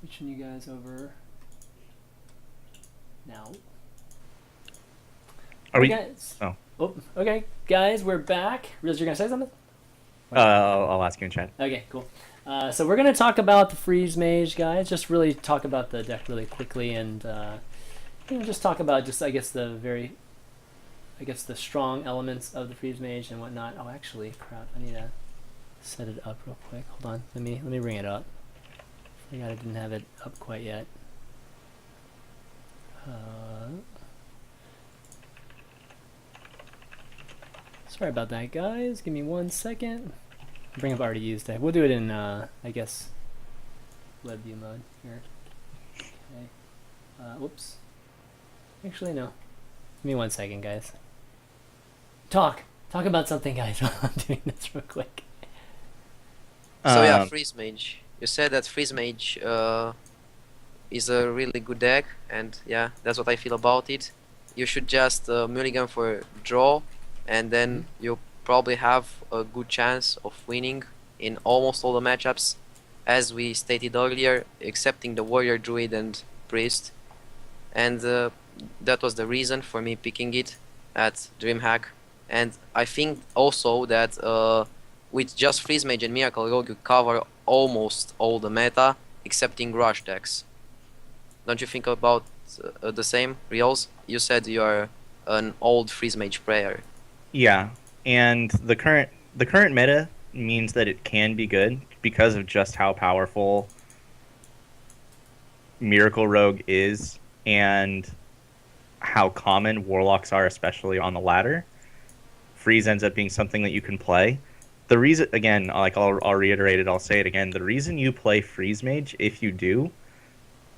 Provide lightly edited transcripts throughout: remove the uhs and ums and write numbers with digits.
Switching you guys over now. Are Hey we? guys. Oh, Oh, okay, guys, we're back. Realz, you're gonna say something? I'll ask you in chat. Okay, cool. So we're gonna talk about the freeze mage, guys. Just really talk about the deck really quickly, and just talk about just I guess the strong elements of the freeze mage and whatnot. Oh, actually, crap, I need to set it up real quick. Hold on, let me bring it up. I forgot I didn't have it up quite yet. Sorry about that, guys. Give me 1 second. Bring up already used deck. We'll do it in, I guess, web view mode here. Okay. Whoops. Actually, no. Give me 1 second, guys. Talk about something, guys, while I'm doing this real quick. So yeah, Um, Freeze Mage. You said that Freeze Mage is a really good deck, and yeah, that's what I feel about it. You should just mulligan for draw, and then you probably have a good chance of winning in almost all the matchups, as we stated earlier, excepting the Warrior, Druid, and Priest. And that was the reason for me picking it at DreamHack. And I think also that with just Freeze Mage and Miracle Rogue you cover almost all the meta, excepting Rush decks. Don't you think about the same, Realz? You said you are an old Freeze Mage player. yeah, and the current meta means that it can be good because of just how powerful Miracle Rogue is and how common warlocks are, especially on the ladder. Freeze ends up being something that you can play. The reason, again, like I'll reiterate it, I'll say it again. The reason you play Freeze Mage, if you do,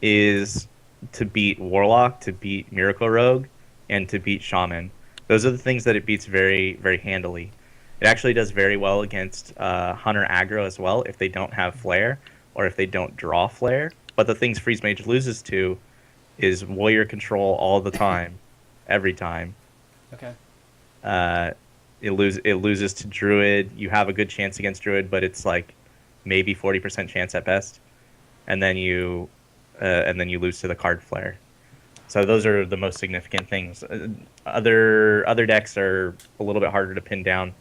is to beat Warlock, to beat Miracle Rogue, and to beat Shaman. Those are the things that it beats very, very handily. It actually does very well against Hunter aggro as well if they don't have Flare or if they don't draw Flare. But the things Freeze Mage loses to is Warrior control all the time, every time. Okay. Uh, it loses to Druid. You have a good chance against Druid, but it's like maybe 40% chance at best, and then you lose to the card flare. So those are the most significant things. Other decks are a little bit harder to pin down,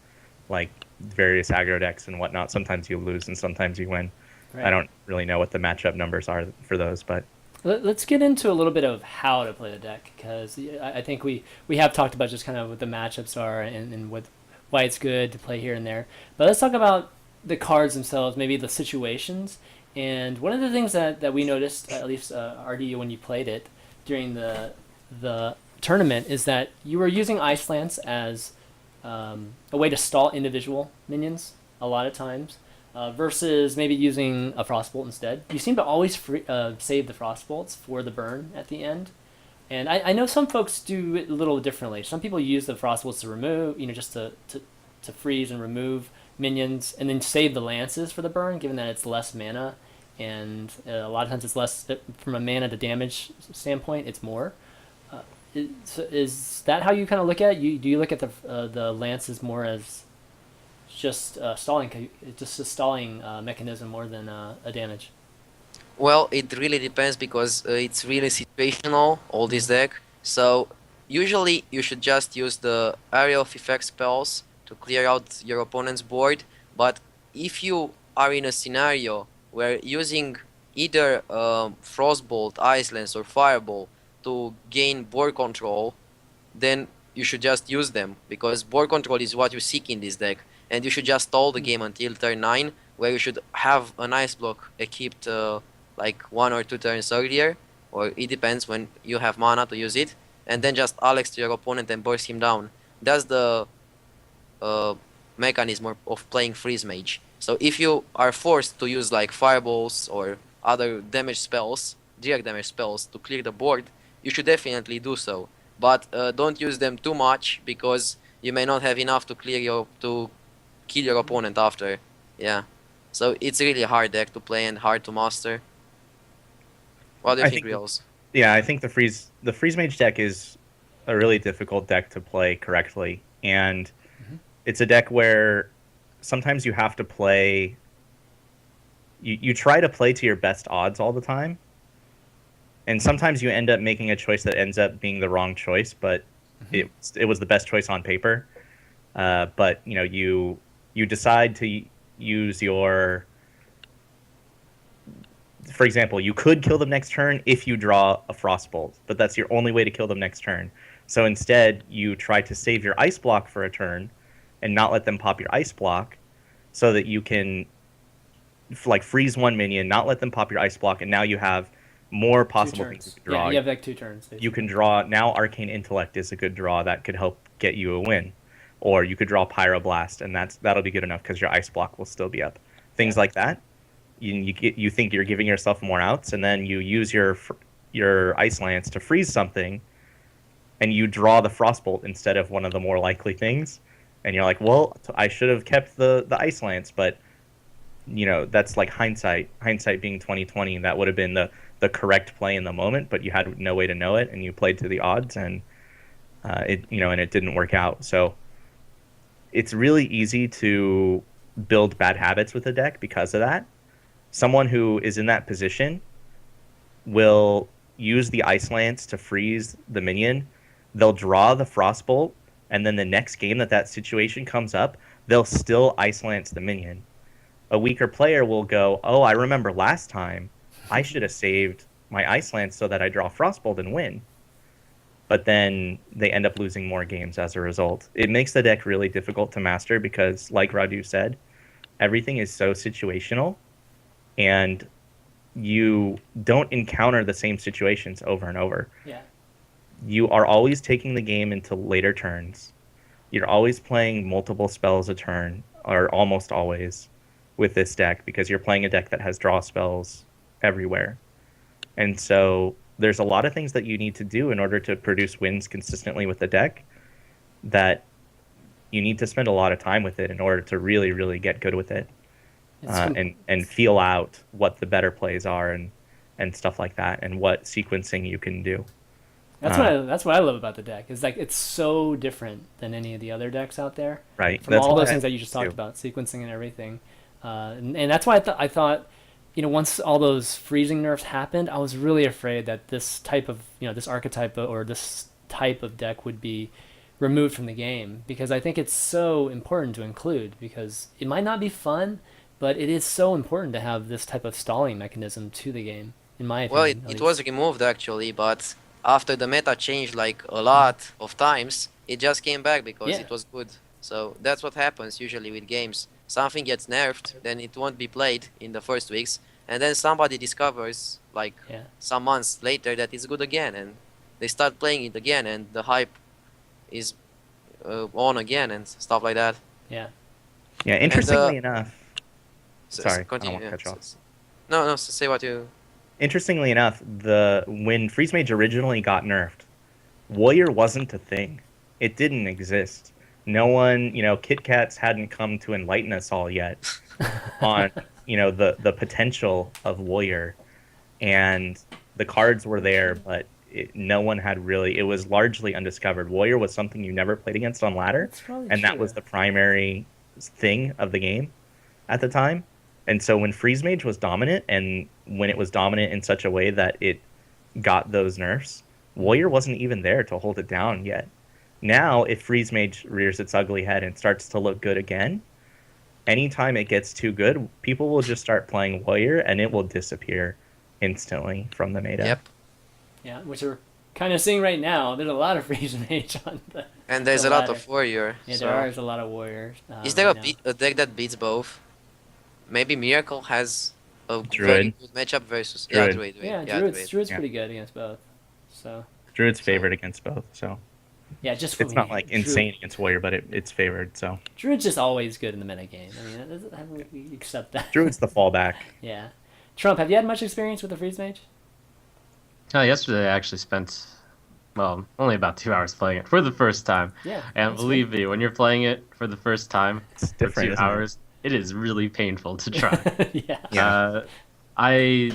like various aggro decks and whatnot. Sometimes you lose and sometimes you win. I Right. don't really know what the matchup numbers are for those, but Let's get into a little bit of how to play the deck, because I think we have talked about just kind of what the matchups are and what why it's good to play here and there. But let's talk about the cards themselves, maybe the situations. And one of the things that we noticed, at least RD, when you played it during the tournament, is that you were using Ice Lance as a way to stall individual minions a lot of times, versus maybe using a Frostbolt instead. You seem to always save the Frostbolts for the burn at the end. And I know some folks do it a little differently. Some people use the Frostbolts to remove, just to freeze and remove minions, and then save the lances for the burn, given that it's less mana. And a lot of times it's less, from a mana to damage standpoint, it's more. Is that how you kind of look at it? Do you look at the lances more as just stalling, just a stalling mechanism more than a damage? Well, it really depends because it's really situational, all this deck. So usually you should just use the area of effect spells to clear out your opponent's board. But if you are in a scenario where using either Frostbolt, Ice Lance, or Fireball to gain board control, then you should just use them because board control is what you seek in this deck. And you should just stall the game until turn 9, where you should have an ice block equipped like 1 or 2 turns earlier, or it depends when you have mana to use it, and then just Alex to your opponent and burst him down. That's the uh, mechanism of playing Freeze Mage. So if you are forced to use like Fireballs or other damage spells, direct damage spells to clear the board, you should definitely do so. But don't use them too much because you may not have enough to kill your opponent after. Yeah. So it's really a hard deck to play and hard to master. What do you I think, think Reals? yeah, I think the freeze mage deck is a really difficult deck to play correctly, and Mm-hmm. it's a deck where sometimes you have to play you try to play to your best odds all the time, and sometimes you end up making a choice that ends up being the wrong choice, but Hmm. it was the best choice on paper. But you know, you decide to use your, for example, you could kill them next turn if you draw a Frostbolt, but that's your only way to kill them next turn. So instead, you try to save your ice block for a turn and not let them pop your ice block so that you can like freeze one minion, not let them pop your ice block, and now you have more Two possible things you turns. can Yeah, draw. you have like 2 turns You can basically. draw now Arcane Intellect is a good draw that could help get you a win. Or you could draw Pyroblast, and that'll be good enough because your ice block will still be up. Yeah. Things like that. You think you're giving yourself more outs, and then you use your Ice Lance to freeze something, and you draw the Frostbolt instead of one of the more likely things. And you're like, well, I should have kept the Ice Lance, but you know that's like hindsight being 2020. That would have been the correct play in the moment, but you had no way to know it, and you played to the odds, and and it didn't work out. So it's really easy to build bad habits with a deck because of that. Someone who is in that position will use the Ice Lance to freeze the minion. They'll draw the Frostbolt, and then the next game that situation comes up, they'll still Ice Lance the minion. A weaker player will go, "Oh, I remember last time. I should have saved my Ice Lance so that I draw Frostbolt and win." But then they end up losing more games as a result. It makes the deck really difficult to master because, like Radu said, everything is so situational, and you don't encounter the same situations over and over. Yeah. You are always taking the game into later turns. You're always playing multiple spells a turn, or almost always, with this deck because you're playing a deck that has draw spells everywhere. And so there's a lot of things that you need to do in order to produce wins consistently with the deck that you need to spend a lot of time with it in order to really, really get good with it, It's com- and feel out what the better plays are and stuff like that and what sequencing you can do. Uh, that's what I love about the deck. Is like it's so different than any of the other decks out there. right. From That's all why those I things that like you it just talked too. about, sequencing and everything, and that's why I thought, once all those freezing nerfs happened, I was really afraid that this type of this archetype or this type of deck would be removed from the game because I think it's so important to include because it might not be fun, but it is so important to have this type of stalling mechanism to the game, in my Well, it, opinion, at it was least. removed actually, but after the meta changed like a lot of times, it just came back because Yeah, it was good. So that's what happens usually with games. Something gets nerfed, then it won't be played in the first weeks, and then somebody discovers like yeah, some months later that it's good again, and they start playing it again, and the hype is on again and stuff like that. yeah. Yeah, And interestingly enough, sorry, I don't continue. want to Yeah. cut you off. No, no, say what you. Interestingly enough, the when Freeze Mage originally got nerfed, Warrior wasn't a thing. It didn't exist. No one, Kit Kats hadn't come to enlighten us all yet on, the potential of Warrior, and the cards were there, but no one had really. It was largely undiscovered. Warrior was something you never played against on ladder, That's probably and that true. was the primary thing of the game at the time. And so when Freeze Mage was dominant, and when it was dominant in such a way that it got those nerfs, Warrior wasn't even there to hold it down yet. Now, if Freeze Mage rears its ugly head and starts to look good again, anytime it gets too good, people will just start playing Warrior and it will disappear instantly from the meta. Yep. Yeah, which we're kind of seeing right now. There's a lot of Freeze Mage on And the there's a lot ladder. of warrior. Yeah, there So are a lot of warriors is there right now. a deck that beats both? Maybe Miracle has a very Druid. good matchup versus Druid. Druid. Yeah, Yeah, Druid. Druid's Yeah. pretty good against both. So Druid's So favored against both, so yeah, just it's not like insane against Warrior, but it's favored. So Druid's just always good in the meta game. I mean, we accept that. Druid's the fallback. Yeah. Trump, have you had much experience with the Freeze Mage? Yesterday I actually spent, well, only about 2 hours playing it for the first time. Yeah, And that's believe me, when you're playing it for the first time It's for different, two isn't it? hours, it is really painful to try. good. Yeah. Yeah. I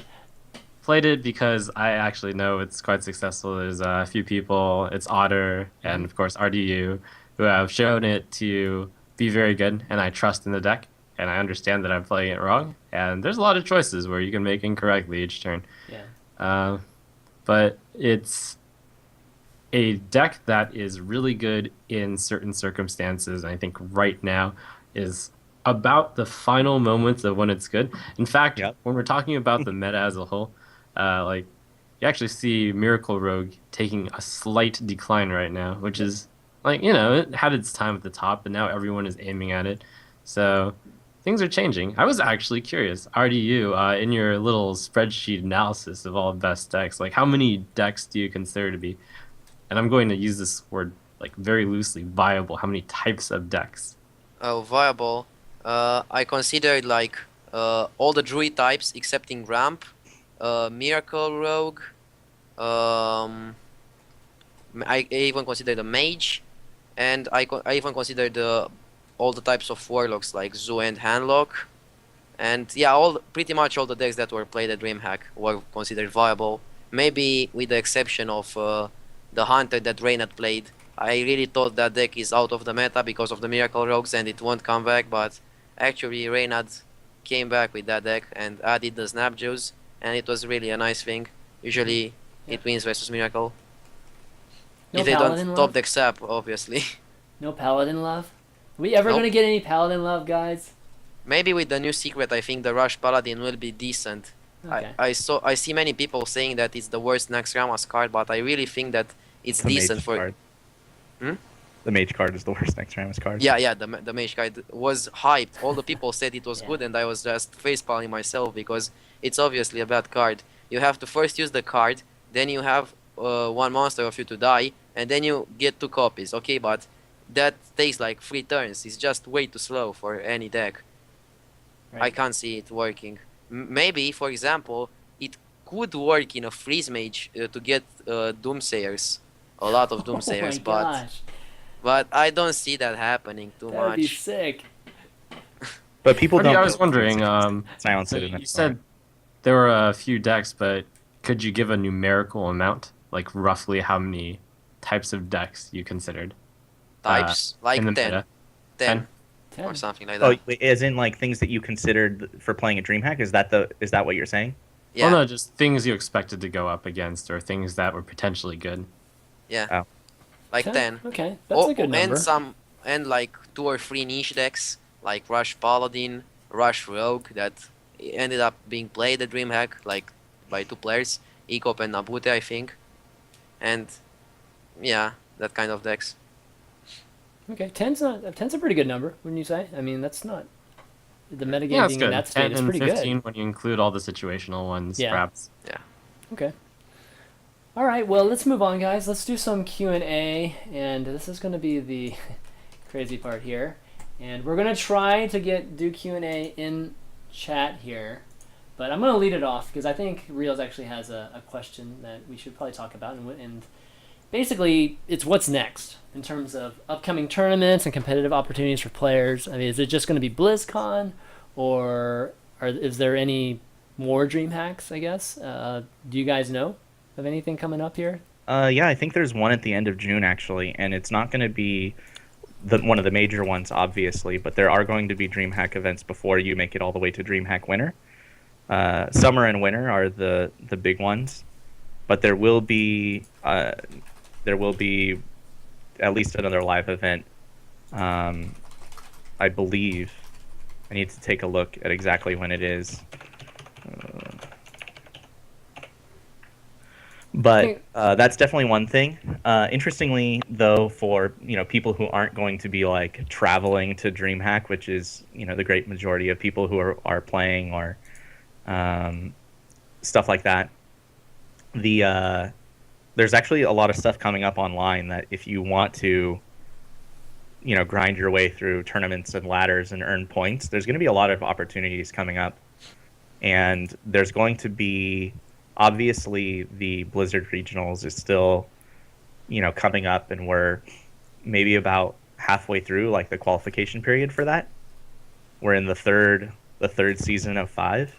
played it because I actually know it's quite successful. There's a few people, it's Otter and of course RDU, who have shown it to be very good, and I trust in the deck. and I understand that I'm playing it wrong. And there's a lot of choices where you can make incorrectly each turn. Yeah. Uh, but it's a deck that is really good in certain circumstances. And I think right now is about the final moments of when it's good. In fact, Yep. when we're talking about the meta as a whole, like you actually see Miracle Rogue taking a slight decline right now, which is like, it had its time at the top, but now everyone is aiming at it. So things are changing. I was actually curious, RDU, in your little spreadsheet analysis of all best decks, like how many decks do you consider to be, and I'm going to use this word like very loosely, viable? How many types of decks? Oh, viable. I considered like all the druid types excepting ramp, miracle rogue. Um, I even considered a mage, and I even considered all the types of warlocks like zoo and handlock. And yeah, pretty much all the decks that were played at DreamHack were considered viable. Maybe with the exception of the Hunter that Reynad played. I really thought that deck is out of the meta because of the Miracle Rogues and it won't come back, but actually Reynad came back with that deck and added the Snap Juice, and it was really a nice thing. Usually it wins versus Miracle. No If they paladin don't love. top deck sap, obviously. No paladin love. We ever Nope. gonna get any paladin love, guys? Maybe with the new secret, I think the Rush Paladin will be decent. Okay. I see many people saying that it's the worst next Ramas card, but I really think that it's The decent mage for. card. Hmm? The mage card is the worst next Rammus card. Yeah, the mage card was hyped. All the people said it was Yeah. good, and I was just facepalming myself because it's obviously a bad card. You have to first use the card, then you have one monster of you to die, and then you get 2 copies. Okay, but that takes like 3 turns. It's just way too slow for any deck. I Right. can't see it working. Maybe, for example, it could work in a freeze mage to get doomsayers, a lot of Oh my doomsayers, gosh, but I don't see that happening too that would be much. sick. But people Artie, don't. I was wondering, silence so it in the you said there were a few decks, but could you give a numerical amount, like roughly how many types of decks you considered Types like in the 10, meta? 10 10. or something like Oh, that. wait, as in like things that you considered for playing a DreamHack? Is that what you're saying? Yeah, Well, no, just things you expected to go up against, or things that were potentially good. yeah, Oh. like 10. Okay, that's a good number. And like 2 or 3 niche decks like Rush Paladin, Rush Rogue that ended up being played at DreamHack like by 2 players, Ecop and Nabute, I think. And yeah, that kind of decks. Okay, ten's a pretty good number, wouldn't you say? I mean, that's not the metagame Yeah, it's being in good. that state 10 is and pretty 15 good. when you include all the situational ones, Yeah. perhaps. Okay. All right, well, let's move on, guys. Let's do some Q&A, and this is going to be the crazy part here. And we're going to try to do Q&A in chat here, but I'm going to lead it off because I think Realz actually has a question that we should probably talk about, and basically, it's what's next in terms of upcoming tournaments and competitive opportunities for players. I mean, is it just going to be BlizzCon, or is there any more DreamHacks, I guess? Do you guys know of anything coming up here? Yeah, I think there's one at the end of June actually, and it's not going to be one of the major ones, obviously, but there are going to be DreamHack events before you make it all the way to DreamHack Winter. Summer and Winter are the big ones, but there will be at least another live event. I believe. I need to take a look at exactly when it is. But that's definitely one thing. Interestingly, though, for people who aren't going to be like traveling to DreamHack, which is the great majority of people who are playing or stuff like that, there's actually a lot of stuff coming up online that if you want to grind your way through tournaments and ladders and earn points, there's going to be a lot of opportunities coming up, and there's going to be. Obviously, the Blizzard Regionals is still, coming up, and we're maybe about halfway through, like, the qualification period for that. We're in the third season of 5,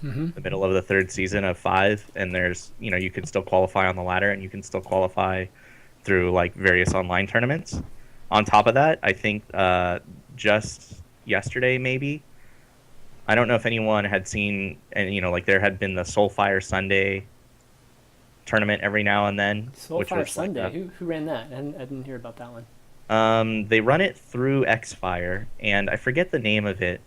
the middle of the third season of 5, and there's, you can still qualify on the ladder, and you can still qualify through, like, various online tournaments. On top of that, I think just yesterday, maybe, I don't know if anyone had seen, and like there had been the Soulfire Sunday tournament every now and then, which Soulfire was like Sunday. Who ran that? I didn't hear about that one. they run it through Xfire, and I forget the name of it,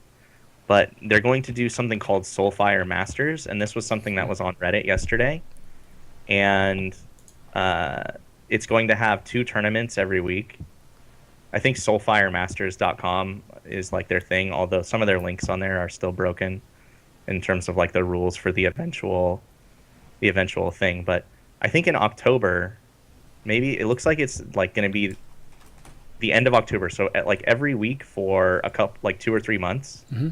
but they're going to do something called Soulfire Masters, and this was something that was on Reddit yesterday, and uh, it's going to have 2 tournaments every week. I think soulfiremasters.com is like their thing, although some of their links on there are still broken in terms of like the rules for the eventual thing. But I think in October, maybe it looks like it's like going to be the end of October. So at like every week for a couple, like 2 or 3 months, Mm-hmm.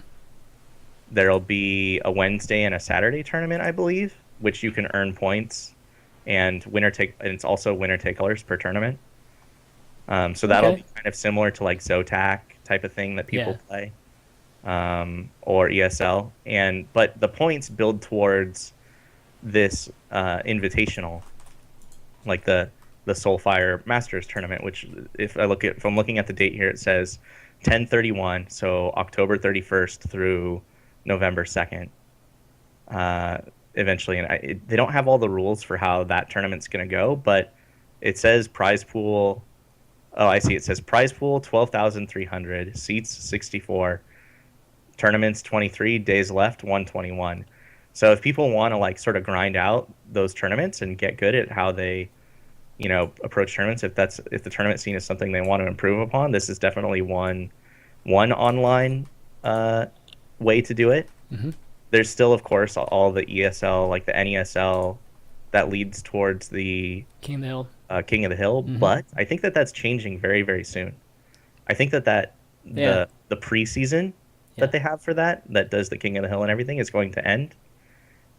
there'll be a Wednesday and a Saturday tournament, I believe, which you can earn points and and it's also winner take colors per tournament. So that'll Okay. be kind of similar to like Zotac type of thing that people Yeah. play, or ESL. But the points build towards this invitational, like the Soulfire Masters tournament. Which, if I'm looking at the date here, it says 10/31, so October 31st through November 2nd. Uh, Eventually, and they don't have all the rules for how that tournament's going to go, but it says prize pool. Oh, I see. It says prize pool 12,300, seats 64, tournaments 23, days left 121. So if people want to like sort of grind out those tournaments and get good at how they, approach tournaments, if the tournament scene is something they want to improve upon, this is definitely one online way to do it. Mm-hmm. There's still, of course, all the ESL, like the NESL, that leads towards the King of the Hill. King of the Hill, Mm-hmm. but I think that that's changing very, very soon. I think that Yeah. the preseason Yeah. that they have for that does the King of the Hill and everything is going to end,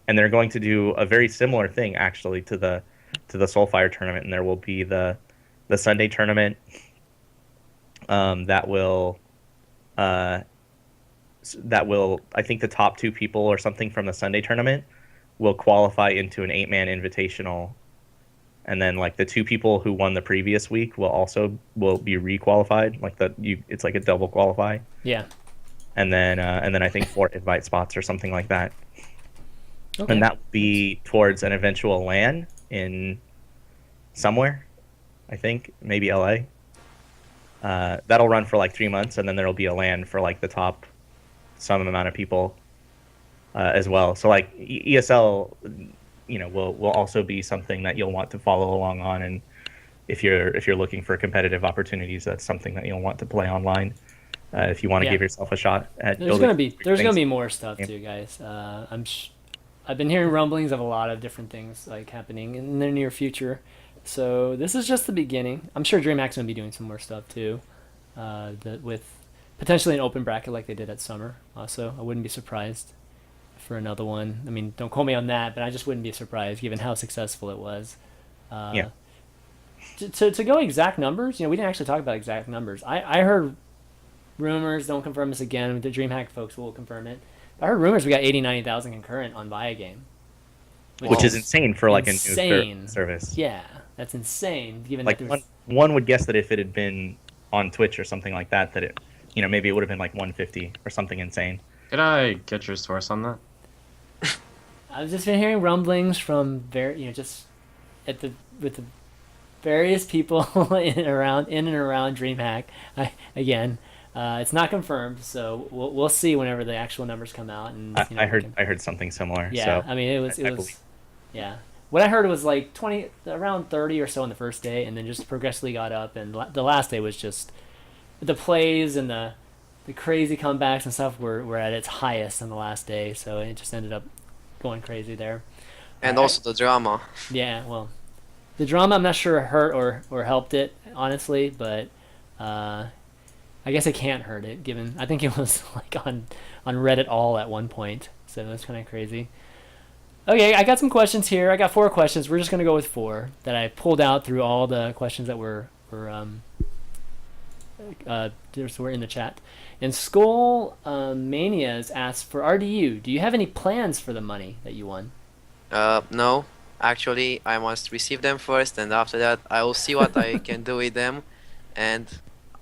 and they're going to do a very similar thing actually to the Soulfire tournament, and there will be the Sunday tournament that will uh, I think the top 2 people or something from the Sunday tournament will qualify into an 8-man invitational, and then like the 2 people who won the previous week will be requalified. Like it's like a double qualify, Yeah. and then I think 4 invite spots or something like that, Okay. and that will be towards an eventual LAN in somewhere. I think maybe LA. That'll run for like 3 months, and then there'll be a LAN for like the top some amount of people as well. So like ESL, will also be something that you'll want to follow along on, and if you're looking for competitive opportunities, that's something that you'll want to play online. If you want to Yeah. give yourself a shot at There's building gonna be things. more stuff too, guys. I've been hearing rumblings of a lot of different things like happening in the near future. So this is just the beginning. I'm sure DreamHack's gonna be doing some more stuff too, with potentially an open bracket like they did at Summer. Also, I wouldn't be surprised for another one. I mean, don't quote me on that, but I just wouldn't be surprised given how successful it was. Yeah. To go exact numbers, we didn't actually talk about exact numbers. I heard rumors. Don't confirm this again. The DreamHack folks will confirm it. I heard rumors we got 80, 90,000 concurrent on Via Game. Which is insane for like a insane. new service. Yeah, that's insane. Given Like that there's one would guess that if it had been on Twitch or something like that it, maybe it would have been like 150 or something insane. Can I get your source on that? I've just been hearing rumblings from just with the various people in and around DreamHack. It's not confirmed, so we'll see whenever the actual numbers come out. And I heard something similar. Yeah, so I mean it was believe. yeah. What I heard was like around 30 or so on the first day, and then just progressively got up. And the last day was just the plays and the crazy comebacks and stuff were at its highest on the last day. So it just ended up going crazy there. And also the drama. Yeah, well, the drama I'm not sure hurt or helped it honestly, but I guess it can't hurt it given I think it was like on Reddit all at one point, so that's kind of crazy. Okay, I got some questions here. I got 4 questions. We're just gonna go with 4 that I pulled out through all the questions that were in the chat. And Skull Manias asks for RDU. Do you have any plans for the money that you won? No. Actually, I must receive them first, and after that, I will see what I can do with them. And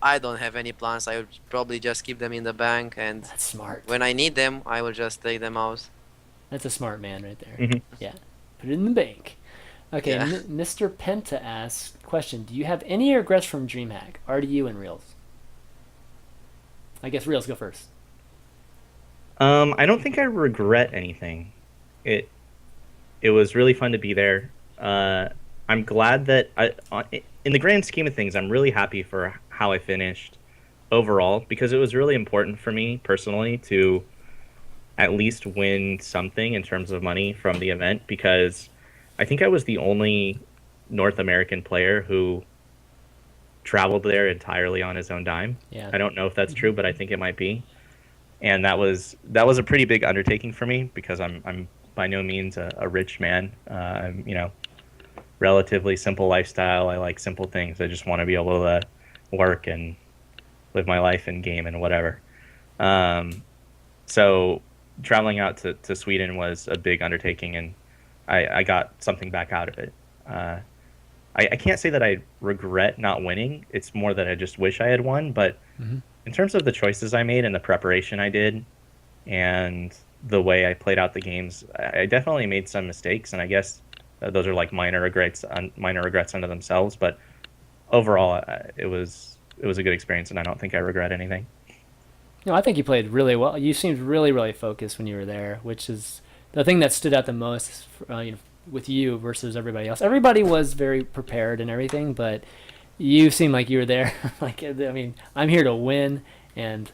I don't have any plans. I would probably just keep them in the bank, and That's smart. when I need them, I will just take them out. That's a smart man right there. Mhm. Yeah. Put it in the bank. Okay, Yeah. Mr. Penta asks, question, do you have any regrets from DreamHack? RDU and Reels? I guess Reels go first. I don't think I regret anything. It it was really fun to be there. I'm glad that in the grand scheme of things, I'm really happy for how I finished overall because it was really important for me personally to at least win something in terms of money from the event because I think I was the only North American player who traveled there entirely on his own dime. Yeah. I don't know if that's true, but I think it might be. And that was a pretty big undertaking for me because I'm by no means a rich man. I'm relatively simple lifestyle. I like simple things. I just want to be able to work and live my life and game and whatever. So traveling out to Sweden was a big undertaking, and I got something back out of it. I can't say that I regret not winning. It's more that I just wish I had won. But in terms of the choices I made and the preparation I did and the way I played out the games, I definitely made some mistakes, and I guess those are like minor regrets unto themselves. But overall, it was a good experience, and I don't think I regret anything. No, I think you played really well. You seemed really, really focused when you were there, which is the thing that stood out the most with you versus everybody else. Everybody was very prepared and everything, but you seemed like you were there. Like, I mean, I'm here to win, and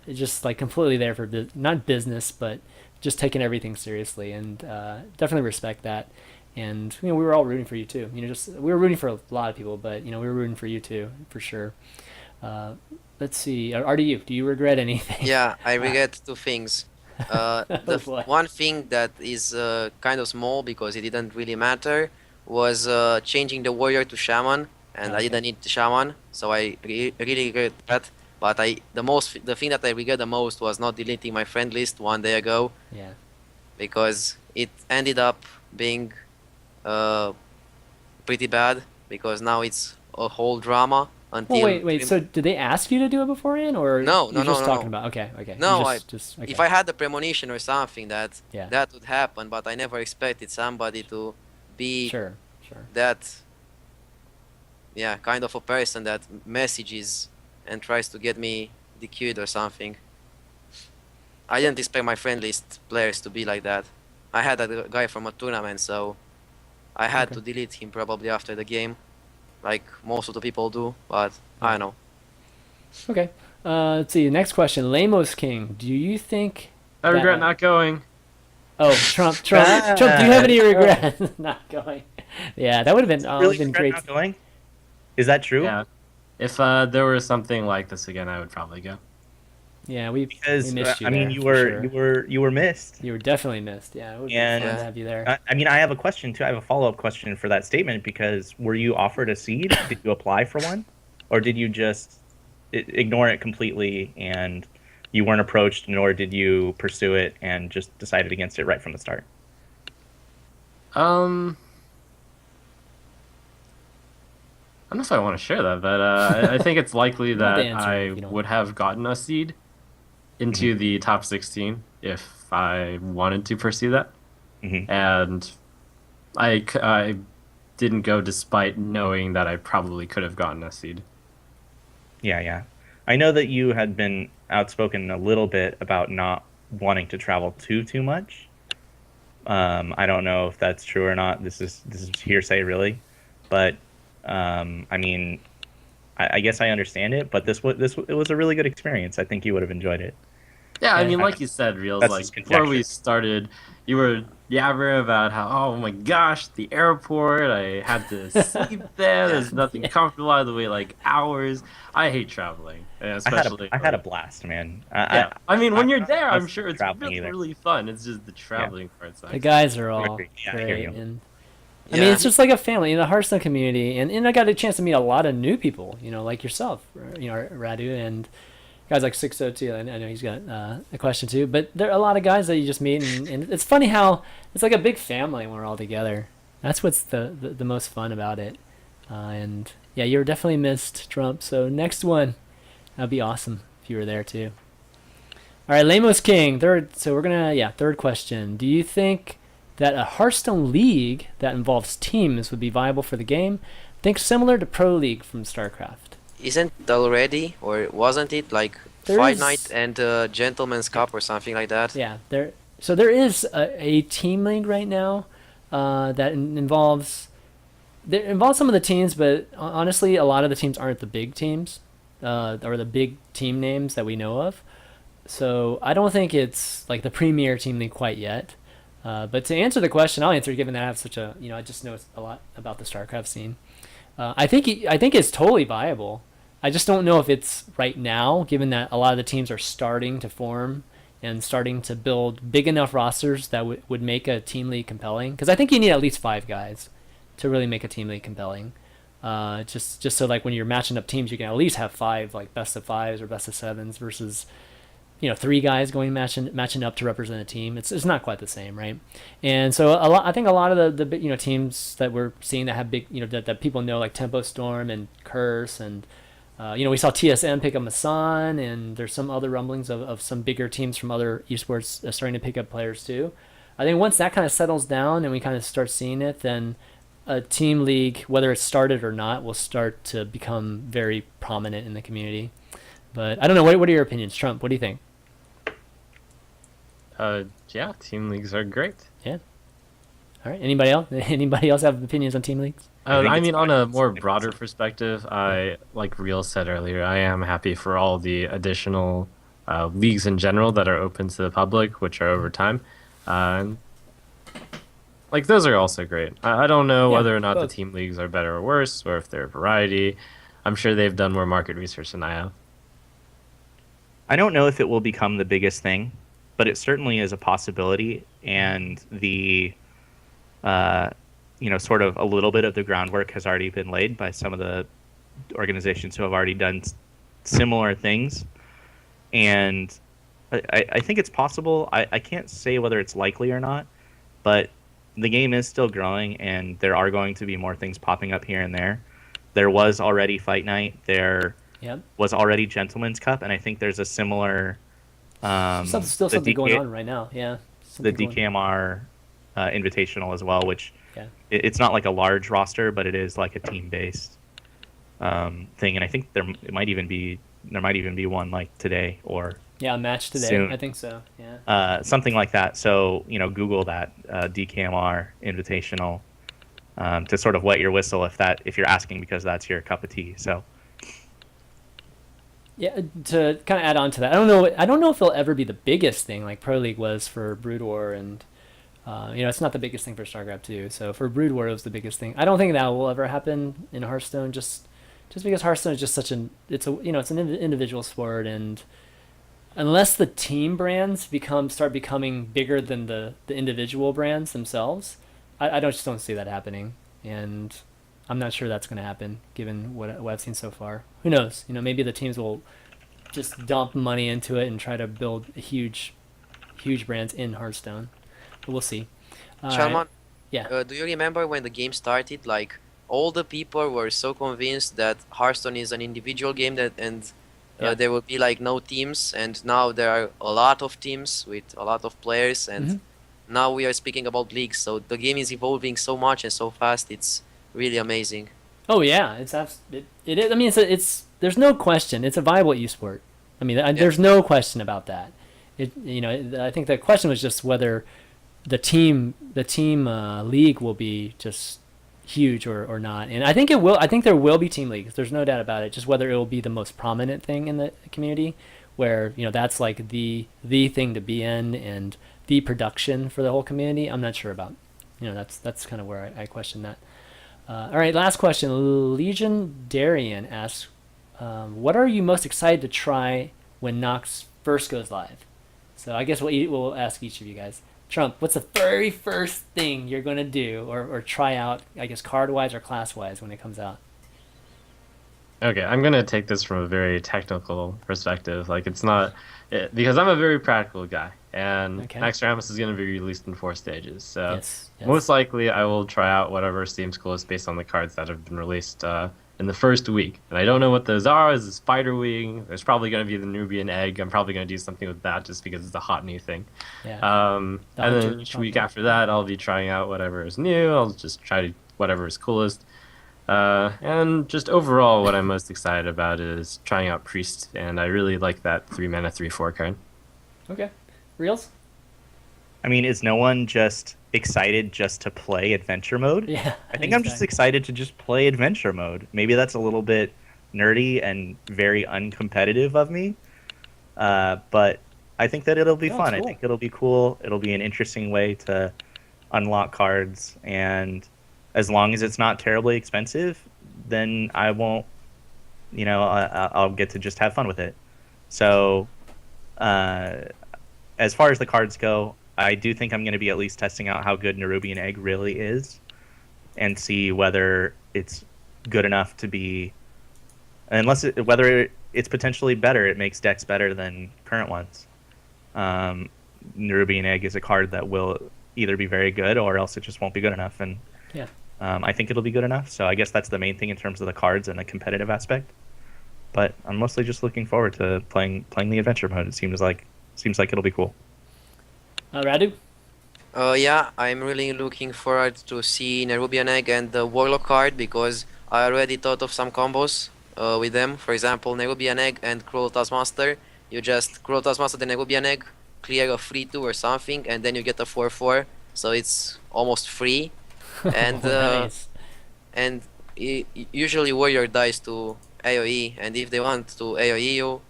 it's just like completely there for not business, but just taking everything seriously, and definitely respect that. And we were all rooting for you too. Just we were rooting for a lot of people, but we were rooting for you too, for sure. Let's see. RDU, do you regret anything? Yeah, I regret two things. The boy. one thing that is kind of small because it didn't really matter was changing the warrior to shaman, and I Okay. didn't need the shaman, so I really regret that. But the thing that I regret the most was not deleting my friend list one day ago Yeah. because it ended up being uh, pretty bad because now it's a whole drama until. Well, wait. So did they ask you to do it beforehand, or No, you're no, just no, talking no. about? Okay. You No, okay. if I had the premonition or something that Yeah. that would happen, but I never expected somebody to be Sure. that, yeah, kind of a person that messages and tries to get me DQ'd or something. I didn't expect my friend list players to be like that. I had a guy from a tournament, so I had Okay. to delete him probably after the game, like most of the people do, but I Yeah. don't know. Okay. Let's see. Next question. Lamos King. Do you think? I regret not going. Oh, Trump. Do you have any regret not going? Yeah, that would have been. Really Been regret great. not going? Is that true? Yeah. If there was something like this again, I would probably go. Yeah, we Because missed you. I mean, there, you for were sure. you were missed. You were definitely missed. Yeah, it would be And fun to Yeah. have you there. I mean, I have a question too. I have a follow up question for that statement because were you offered a seed? Did you apply for one, or did you just ignore it completely and you weren't approached, nor did you pursue it and just decided against it right from the start? I don't know if I want to share that, but I think it's likely Not the that answer, I if you don't. would have gotten a seed into the top 16 if I wanted to pursue that. Mhm. And I didn't go despite knowing that I probably could have gotten a seed. Yeah. I know that you had been outspoken a little bit about not wanting to travel too much. I don't know if that's true or not. This is hearsay, really. But I mean, I guess I understand it. But it was a really good experience. I think you would have enjoyed it. Yeah, I Yeah. mean, like you said, Reels, That's like just before we conjecture. started, you were yabbering about how, oh my gosh, the airport, I had to sleep there, there's nothing comfortable, I had to wait like hours. I hate traveling, and especially I had a blast, man. yeah. I mean, when I'm you're not there, I'm opposed sure to it's traveling really, either. really fun. It's just the traveling part sucks. The guys are all agree. Yeah, I hear great, you. and I Yeah. mean, it's just like a family in the Hearthstone community, and I got a chance to meet a lot of new people, like yourself, Radu, and guys like 602. I know he's got a question too, but there are a lot of guys that you just meet, and it's funny how it's like a big family when we're all together. That's what's the most fun about it. And yeah, you're definitely missed, Trump. So next one, That'd be awesome if you were there too. All right, Lamos King, third. So we're gonna, yeah, third question. Do you think that a Hearthstone league that involves teams would be viable for the game? Think similar to Pro League from StarCraft. Isn't it already, or wasn't it like There Fight Night is, and Gentleman's Cup or something like that? yeah, there. So there is a team league right now that involves some of the teams, but honestly, a lot of the teams aren't the big teams or the big team names that we know of. So I don't think it's like the premier team league quite yet. But to answer the question, I'll answer given that I have such a I just know a lot about the StarCraft scene. I think it's totally viable. I just don't know if it's right now, given that a lot of the teams are starting to form and starting to build big enough rosters that would make a team league compelling. Because I think you need at least 5 guys to really make a team league compelling. Just so like when you're matching up teams, you can at least have 5 like best of 5s or best of 7s versus 3 guys going matching up to represent a team. It's not quite the same, right? And so I think a lot of the teams that we're seeing that have big that people know like Tempo Storm and Curse and we saw TSM pick up Masan, and there's some other rumblings of some bigger teams from other esports starting to pick up players too. I think once that kind of settles down and we kind of start seeing it, then a team league, whether it's started or not, will start to become very prominent in the community. But I don't know. What are your opinions, Trump? What do you think? Yeah, team leagues are great. Yeah. All right. Anybody else? Anybody else have opinions on team leagues? I think I it's mean, on fine. a more broader perspective, like Real said earlier, I am happy for all the additional leagues in general that are open to the public, which are over time. And like those are also great. I don't know Yeah, whether or not the both. team leagues are better or worse, or if they're a variety. I'm sure they've done more market research than I have. I don't know if it will become the biggest thing, but it certainly is a possibility. And uh, sort of a little bit of the groundwork has already been laid by some of the organizations who have already done similar things. And I think it's possible. I can't say whether it's likely or not, but the game is still growing, and there are going to be more things popping up here and there. There was already Fight Night. There Yep. was already Gentleman's Cup, and I think there's a similar Still the something going DK, on right now. Yeah. the Something going. DKMR Invitational as well, which Yeah. it's not like a large roster, but it is like a team based thing, and I think there might even be one like today or Yeah. A match today. soon. I think so. Yeah. Something like that. So Google that DKMR Invitational to sort of wet your whistle if you're asking because that's your cup of tea. So Yeah, to kind of add on to that, I don't know. I don't know if it'll ever be the biggest thing like Pro League was for Brood War, and it's not the biggest thing for StarCraft 2. So for Brood War, it was the biggest thing. I don't think that will ever happen in Hearthstone, just because Hearthstone is just such an it's an individual sport, and unless the team brands start becoming bigger than the individual brands themselves, I just don't see that happening, and I'm not sure that's going to happen given what I've seen so far. Who knows? Maybe the teams will just dump money into it and try to build huge brands in Hearthstone. But we'll see. All right. Shalman, Yeah. do you remember when the game started? Like all the people were so convinced that Hearthstone is an individual game and Yeah. there will be like no teams, and now there are a lot of teams with a lot of players, and Mhm. now we are speaking about leagues. So the game is evolving so much and so fast. It's really amazing. Oh yeah. It is. I mean, it's there's no question. It's a viable esport. I mean, Yeah. there's no question about that. I think the question was just whether the team league will be just huge or not. And I think it will. I think there will be team leagues. There's no doubt about it. Just whether it will be the most prominent thing in the community, where that's like the thing to be in and the production for the whole community. I'm not sure about. That's kind of where I question that. All right, last question. Legion Darian asks, "What are you most excited to try when Nox first goes live?" So I guess we'll ask each of you guys. Trump, what's the very first thing you're going to do or try out, I guess, card-wise or class-wise when it comes out? Okay, I'm gonna take this from a very technical perspective. Like it's not because I'm a very practical guy, and Okay. Max Ramus is gonna be released in 4 stages. So Yes. most likely, I will try out whatever seems coolest based on the cards that have been released in the first week. And I don't know what those are. Is a spider wing? There's probably going to be the Nubian egg. I'm probably going to do something with that just because it's a hot new thing. Yeah. The And hunter then each week popcorn. after that, I'll be trying out whatever is new. I'll just try to whatever is coolest. And just overall, what I'm most excited about is trying out Priest, and I really like that 3 mana 3/4 card. Okay. Reels? I mean, is no one just excited just to play adventure mode? Yeah. I think I'm just excited to just play adventure mode. Maybe that's a little bit nerdy and very uncompetitive of me, but I think that it'll be No, it's fun. I cool. think it'll be cool. It'll be an interesting way to unlock cards, and as long as it's not terribly expensive, then I won't, I'll get to just have fun with it. So, as far as the cards go, I do think I'm going to be at least testing out how good Nerubian Egg really is, and see whether it's good enough to be, whether it's potentially better. It makes decks better than current ones. Nerubian Egg is a card that will either be very good or else it just won't be good enough, and Yeah. I think it'll be good enough. So I guess that's the main thing in terms of the cards and the competitive aspect. But I'm mostly just looking forward to playing the adventure mode. It seems like it'll be cool. Radu? Yeah, I'm really looking forward to see Nerubian Egg and the Warlock card because I already thought of some combos with them. For example, Nerubian Egg and Cruel Taskmaster. You just Cruel Taskmaster the Nerubian Egg, clear a 3/2 or something, and then you get a 4/4. So it's almost free. And Nice. and usually Warrior dies to AoE, and if they want to AoE you,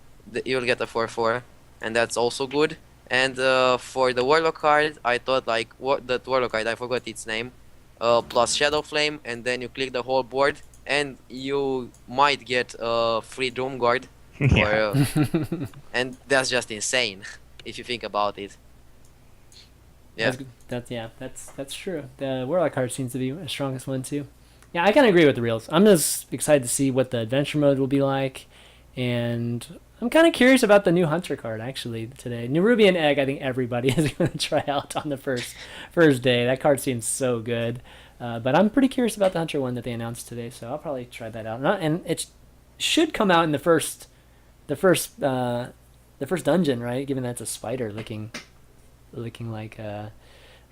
you'll get a 4/4, and that's also good. And for the Warlock card, I thought like that Warlock card, I forgot its name, plus Shadow Flame, and then you click the whole board, and you might get a free Doom Guard, Yeah. and that's just insane if you think about it. Yeah. That's true. The Warlock card seems to be the strongest one too. Yeah, I kind of agree with the Reels. I'm just excited to see what the adventure mode will be like, and I'm kind of curious about the new Hunter card actually today. Nerubian Egg, I think everybody is going to try out on the first day. That card seems so good, but I'm pretty curious about the Hunter one that they announced today. So I'll probably try that out. And it should come out in the first dungeon, right? Given that it's a spider looking like a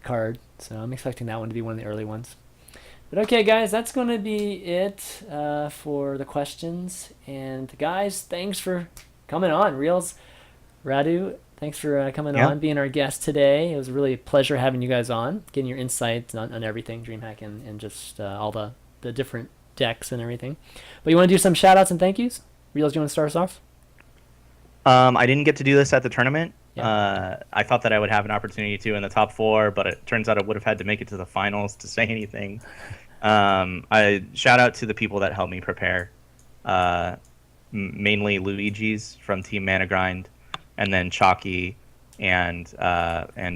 card. So I'm expecting that one to be one of the early ones. But okay, guys, that's going to be it for the questions. And guys, thanks for coming on. Reels, Radu, thanks for coming on, being our guest today. It was really a pleasure having you guys on, getting your insights on everything, DreamHack, and just all the different decks and everything. But you want to do some shout-outs and thank yous? Reels, do you want to start us off? I didn't get to do this at the tournament. Yeah. I thought that I would have an opportunity to in the top 4, but it turns out I would have had to make it to the finals to say anything. I shout out to the people that helped me prepare, mainly Luigi's from Team Mana Grind, and then Chalky and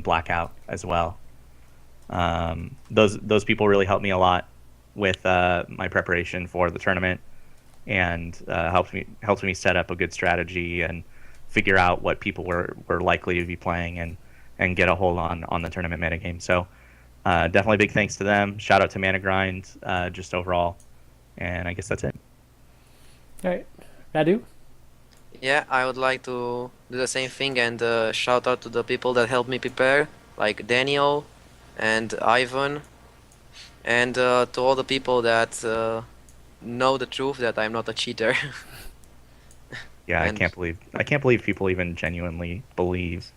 Blackout as well. Those people really helped me a lot with my preparation for the tournament, and helped me set up a good strategy and figure out what people were likely to be playing and get a hold on the tournament metagame. So definitely big thanks to them. Shout out to Mana Grind just overall. And I guess that's it. All right. Radu? Yeah, I would like to do the same thing and shout out to the people that helped me prepare, like Daniel and Ivan, and to all the people that know the truth that I'm not a cheater. Yeah, And- I can't believe people even genuinely believe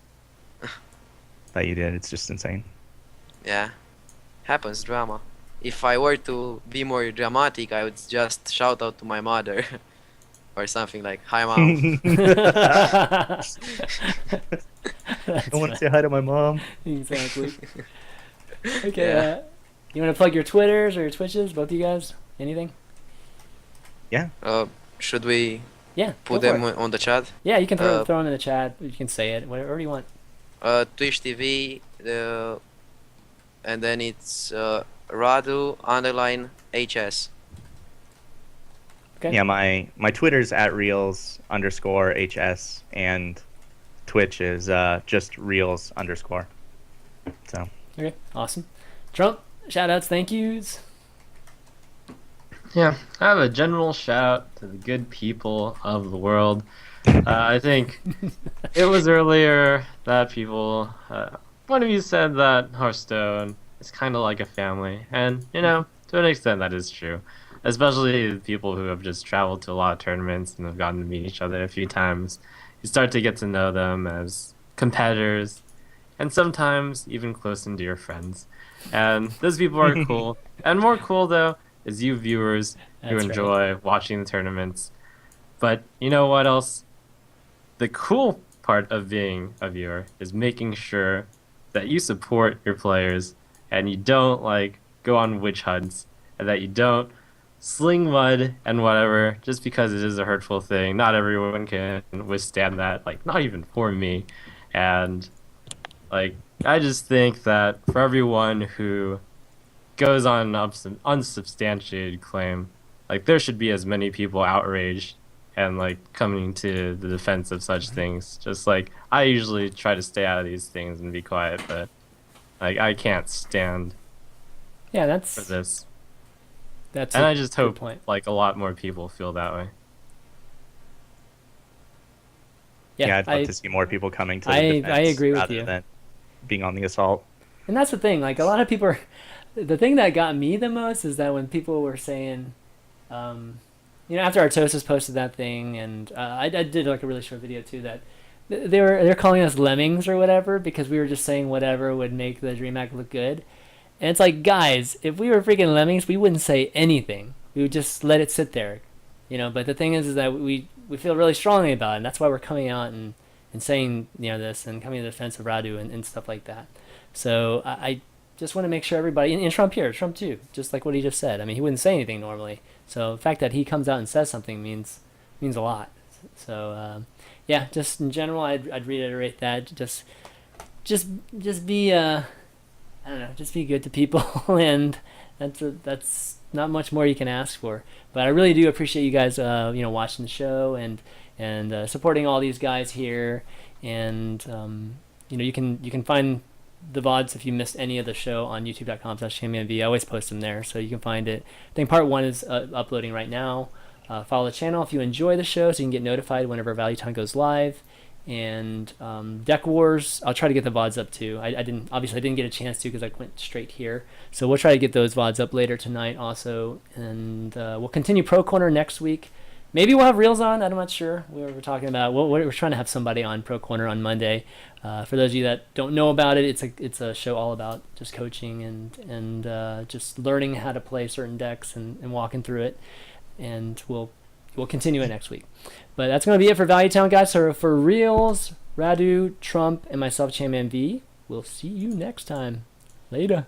that you did. It's just insane. Yeah, happens, drama. If I were to be more dramatic, I would just shout out to my mother. Or something like, "Hi, mom." That's I want to say hi to my mom. Exactly. Okay. Yeah. You want to plug your Twitters or your Twitches, both of you guys? Anything? Yeah. Should we Yeah. put go for them it. on the chat? Yeah, you can throw uh, them in the chat. You can say it. Whatever you want. Twitch TV, and then it's Radu_HS. Okay. Yeah, my Twitter's at Realz_HS, and Twitch is just Realz_. So Okay. Awesome. Trump. Shout outs. Thank yous. Yeah, I have a general shout out to the good people of the world. I think it was earlier that people, one of you said that Hearthstone is kind of like a family, and to an extent that is true. Especially the people who have just traveled to a lot of tournaments and have gotten to meet each other a few times. You start to get to know them as competitors, and sometimes even close and dear friends. And those people are cool. And more cool though is you viewers who That's right. enjoy watching the tournaments. But you know what else? The cool part of being a viewer is making sure that you support your players and you don't like go on witch hunts and that you don't sling mud and whatever just because it is a hurtful thing. Not everyone can withstand that, like not even for me. And like I just think that for everyone who goes on an unsubstantiated claim, like there should be as many people outraged and like coming to the defense of such things. Just like I usually try to stay out of these things and be quiet, but like I can't stand Yeah, for that's this. that's And a I just good hope point. like a lot more people feel that way. Yeah, Yeah, I'd love to see more people coming to the I defense agree with rather you. than being on the assault. And that's the thing. Like a lot of people are, the thing that got me the most is that when people were saying, um, after Artosis posted that thing, and I did like a really short video too that they're calling us lemmings or whatever because we were just saying whatever would make the DreamHack look good. And it's like, guys, if we were freaking lemmings, we wouldn't say anything. We would just let it sit there, But the thing is that we feel really strongly about it, and that's why we're coming out and saying this and coming to the defense of Radu and stuff like that. So I just want to make sure everybody, and Trump too, just like what he just said. I mean, he wouldn't say anything normally, so the fact that he comes out and says something means a lot. So yeah, just in general, I'd reiterate that just just be I don't know, just be good to people, and that's not much more you can ask for. But I really do appreciate you guys, watching the show and supporting all these guys here, and you can find the VODs if you missed any of the show on youtube.com/ChanManV. I always post them there, so you can find it. I think part one is uploading right now. Follow the channel if you enjoy the show so you can get notified whenever Value Time goes live. And Deck Wars, I'll try to get the VODs up too. I didn't get a chance to because I went straight here. So we'll try to get those VODs up later tonight also. And we'll continue Pro Corner next week. Maybe we'll have Reels on. I'm not sure. We're talking about. We're trying to have somebody on Pro Corner on Monday. For those of you that don't know about it, it's a show all about just coaching and just learning how to play certain decks and walking through it. And we'll continue it next week. But that's going to be it for Value Town, guys. So for Reels, Radu, Trump, and myself, ChanManV, we'll see you next time. Later.